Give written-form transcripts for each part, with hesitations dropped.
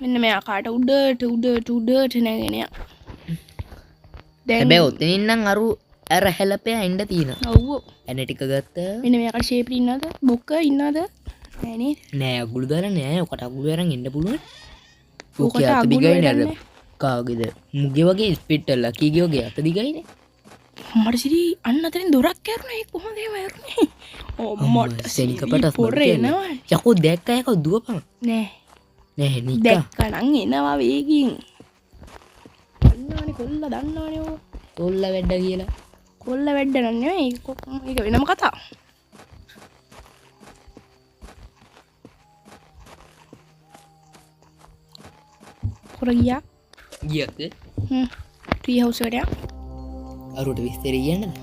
මෙන්න මෙයා කාට උඩට නැගෙන යනවා. දැන් හැබැයි ඔතනින් නම් අරු අර හැලපෙයා එන්න තියෙනවා. ඔව්. එන ටික ගත්ත. මෙන්න මෙයාට ෂේප් ඉන්නවද? බොක්ක ඉන්නවද? නෑ නේද? නෑ අගුළු දාලා නෑ. ඔකට අගුළු අරන් එන්න පුළුවන්. ඔකට අගුළු වෙන්නේ කාගේද? මුගේ වගේ ස්පිට්ටල් ලකීගේ වගේ අත දිගයිනේ. මට සිරි අන්න අතරින් දොරක් කැරුණා. ඒක කොහොමද එහෙම ඇරුනේ? මට සෙනික පටස් පොරේනවා. යකෝ දැක්කා යකෝ දුවපන්. නෑ. නෑ නිකා. දැක්කනම් එනවා වේගින්. දන්නවනේ කොල්ල දන්නවනේ ඔය. කොල්ල වැඩ කියලා. කොල්ල වැඩ නෙමෙයි. ඒක වෙනම කතාවක්. කොර ගියා? ගියත් ට්‍රී හවුස් එකට යා. අරුට විස්තර කියන්නද?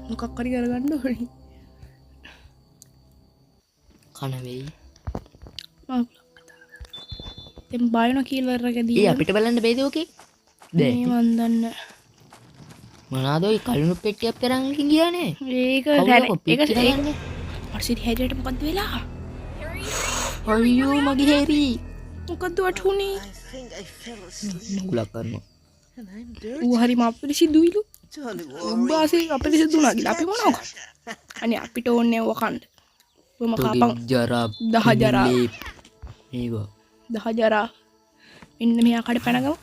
මොකක් හරි කරගන්න ඕනේ. කන වෙයි. දැන් බයන කීලර් එකදී ඒ අපිට බලන්න බෑද ඕකේ? මේ මන් දන්න. මොනවාද ඔය කලුණු පෙට්ටියක් තරම් ගියානේ. ඒක මර්සිඩි හැරියට මොකද්ද වෙලා? අයියෝ මගේ හැරි. මොකද්ද වටුනේ? මුකුලක් කරනවා. ඌ හරි අපිරිසිදුයිලු. උඹාසේ අපිරිසිදුනා කියලා අපි මොනවා කරා? අනේ අපිට ඕනේ ඔය කන්න. ඔබම කාපන් ජරා 10 ජරා මේවා 10 ජරා මෙන්න මෙයා කඩ පැනගමු.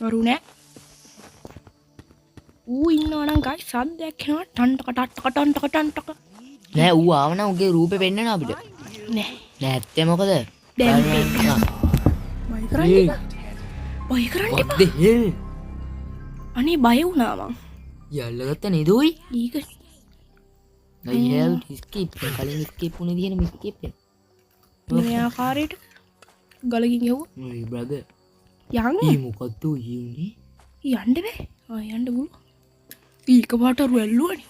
වරුනේ ඌ ඉන්නවනම් ගයි සද්දයක් එනවා ටන්ටක නෑ ඌ ආවනම් උගේ රූපේ පෙන්නන අපිට නෑ නැත්තේ මොකද දැන් බය කරන්න එපා අනේ බය වුණා මං යල්ලගත්ත නේද ඔයි ඊක I have to escape කලින් escape උනේ දින escape එක මේ ආකාරයට ගලකින් යවුවා මේ බ්‍රදර් යන්න ඊ මොකද්ද ඊුනේ යන්න බෑ යන්න බුළු ඊක පාට අරු ඇල්ලුවනේ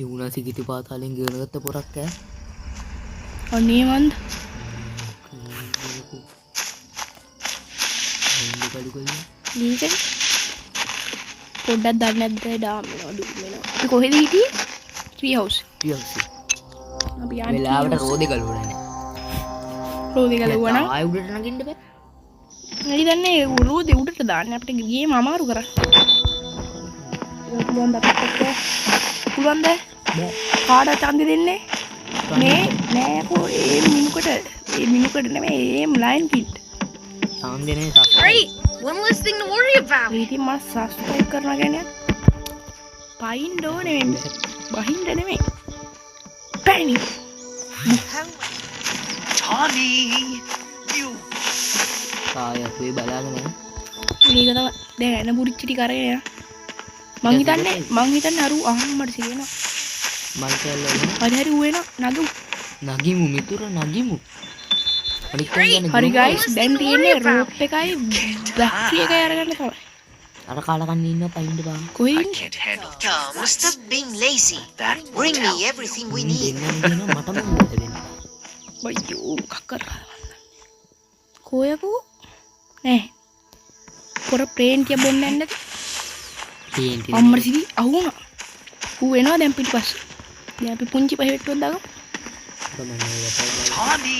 යුණා සිගිති පාතාලෙන් ගෙනගත්ත පොරක් ඈ අනේ මන්ද ඊක පොඩ්ඩක් දන්නේ නැද්ද ඩාම් වෙනවා දුක් වෙනවා අපි කොහෙද හිටියේ ට්‍රී හවුස් අපි යන්නේ වෙලාවට රෝදේ ගලවලා නෑ රෝදේ ගලවුවා නම් ආයෙ උඩට නගින්න බෑ නේද දන්නේ රෝදේ උඩට දාන්න අපිට ගේම අමාරු කරා පුළුවන්ද අපිට පුළුවන්ද කාඩ ඡන්දෙ දෙන්නේ මේ නෑ කො ඒ මිනුකට නෙමෙයි ඒ ලයින් කිට් ඡන්දෙ නේ subscribe One less thing to worry about. ඉතින් මම සබ්ස්ක්‍රයිබ් කරනවා කියන්නේ පයින් ඕනේ නෙමෙයි බහින්න නෙමෙයි පැණි Tommy, you. ආය අපි බලාගෙන මේක තමයි දැන් එන පුරිච්ච ටික අරගෙන යන මං හිතන්නේ අරු අහම්මට සිරේනවා මල් කැල්ල හරි ඌ එනවා නගිමු මිතුර නගිමු අනිත් කෙනා හරි ගයිස් දැන් තියෙන්නේ රෝප් එකයි බැක්ටි එකයි අරගන්න තමයි අර කාලකන්න ඉන්න පයින්ද බා කොයි I can't handle. Tom, stop being lazy. Bring me everything we need. දෙන්න මටම මොකද වෙන්නේ බයියෝ කක්කර කොයකෝ නෑ පොර ප්‍රේන්තිය බොන්න යන්නද TNT අම්මර සිරි අහුණා ඌ එනවා දැන් පිටිපස්සේ දැන් අපි පුංචි පහෙට්ටුවක් දාගමු Tommy,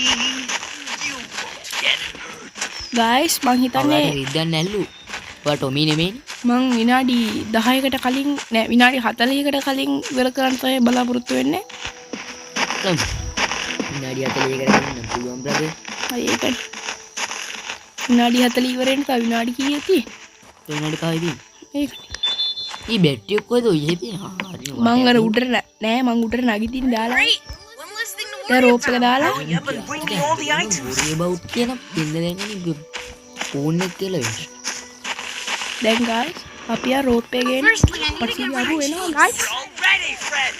you won't get hurt. Guys මං හිතන්නේ රිද්දන්න නැල්ලු ඔයා ටොමි නෙමෙයි මං විනාඩි 10කට කලින් නෑ විනාඩි 40කට කලින් ඉවර කරන්න තමයි බලාපොරොත්තු වෙන්නේ විනාඩි 40කට ගන්න පුළුවන් බ්‍රදර් හරි ඒකයි විනාඩි 40 ඉවරෙන් තව විනාඩි කීයක් තියෙන්නේ විනාඩි කායිදී ඒකයි ඊ බැටරි එක කොහෙද ඔය ඉතින් හරි මං අර උඩට නෑ මං උඩට නැගිටින්න දාලා Right? One less thing to දැන් worry රෝප් එක දාලා Hurry up and bring me all the items. ඒ බවුත් කියන දෙන්න දෙන්නේ ෆෝන් එක කියලා වෙන්නේ දැන් ගයිස් අපි ආ රෝප් එක ගේන Firstly, I need to පස්සේ get අරු my එනවා shoes. Guys We're all ready, friend.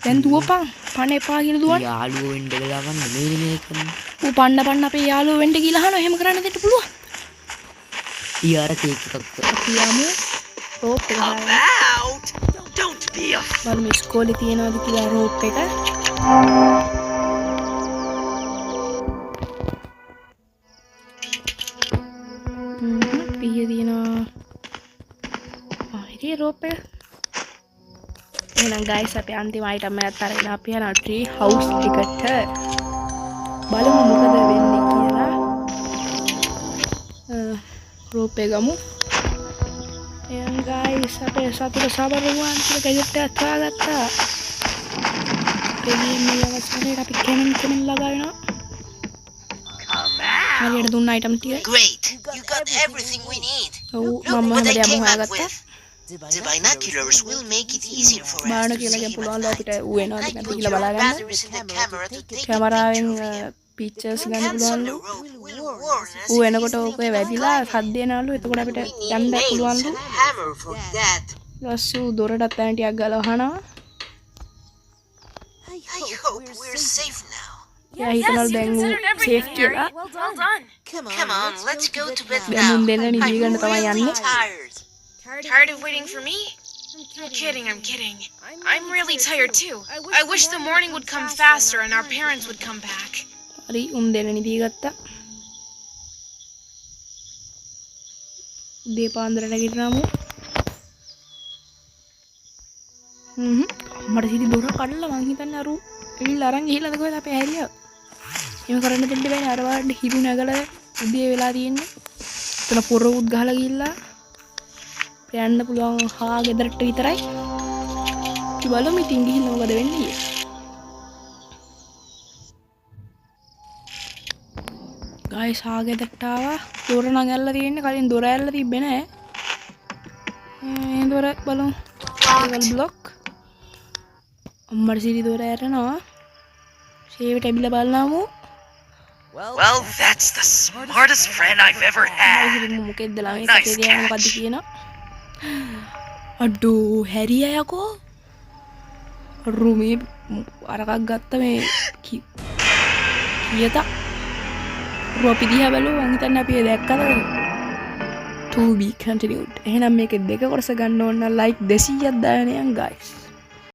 දැන් දුවපන් පණ එපා කියලා දුවන්න යාළුවෝ වෙන්න වෙලා ගන්න නෙමෙයි මේ කරන්නේ ඌ පන්න අපේ යාළුවෝ වෙන්න කියලා අහනවා එහෙම කරන්න දෙන්න පුළුවන් ඊයාර කේක් එකක් අපි යමු රෝප් එක දාලා About. Don't be a බලමු ඉස්කෝලේ තියනවාද කියලා රෝප් එක පිය තියෙනවා ඉතින් රෝප් එක එහෙනම් ගයිස් අපි අන්තිම අයිටම් එකත් අරගෙන අපි යනවා ට්‍රී හවුස් එකට බලමු මොකද වෙන්නේ කියලා. රූපේ ගමු. එහෙනම් guys අපේ සතුට සබරුවන් කියලා ගැජට් එකක් හොයාගත්තා. මේ අවස්ථාවේ අපි කෙමෙන් ලගා වෙනවා. හරියට දුන්න අයිටම් ටික. Great. You got everything we need. ඔව් Look මම what I හැමදේම came up හොයාගත්තා. with. The binoculars will make it easier for us බාන to කියලා see ගිය him පුළුවන් at ලෝ අපිට night. ඌ වෙනවද I නැද්ද put කියලා your බලා ගන්න. batteries in the camera to take a කැමරාවෙන් picture of him. Pictures ගන්න Hands on පුළුවන්ලු. the rope will warn us ඌ if එනකොට he's okay thinking of වැදිලා climbing. සද්ද එනවලු. එතකොට අපිට We යන්න need nails පුළුවන්ලු. and hammer for that. ඊළස්සු දොරටත් තැන ටිකක් ගාලා වහනවා. I hope we're safe now. එයා හිතනවලු දැන් ඌ සේෆ් කියලා. Well done. Come on, let's go to bed දැන් මුන් now. දෙන්න නිදි ගන්න තමයි I'm යන්නේ. really tired. Tired of waiting for me? I'm kidding. I'm really tired too. I wish the morning would come faster and our parents would come back. හරි උන් දෙන්න නිදි ගත්තා. උදේ පාන්දර නැගිටිනාමු. මට සිටි දොර කඩලා මං හිතන්නේ අරු එවිල්ලා අරන් ගිහිල්ලාද කොහෙද අපේ හැරියා. එහෙම කරන්න දෙන්න බෑනේ අර වාඩි හිරු නැගලා උදේ වෙලා තියෙන්නේ. එතන පොරවුත් ගහලා ගිහිල්ලා යන්න පුළුවන් හා ගෙදරට විතරයි. ඉතින් බලමු ඉතින් ගිහිල්ලා මොකද වෙන්නේ. ගයිස් හා ගෙදරට ආවා. දොර නම් ඇල්ලලා තියෙන්නේ. කලින් දොර ඇල්ලලා තිබ්බේ නෑ. මේ දොර බලමු. Table block. අම්මට සිරි දොර ඇරනවා. ෂේවට ඇවිල්ලා බලනමු. Well, that's the smartest friend I've ever had. මොකෙද්ද ළමයි Nice කටේ දිහා මොකද්ද කියනවා. අඩෝ හැරියා යකෝ. රුමේ අරකක් ගත්ත මේ කීයත රොපි දිහා බලුවා මං හිතන්නේ අපි දැක්කද to be continued. එහෙනම් මේකේ දෙක කොටස ගන්න ඕන නම් like 200ක් දාන්න යන් guys.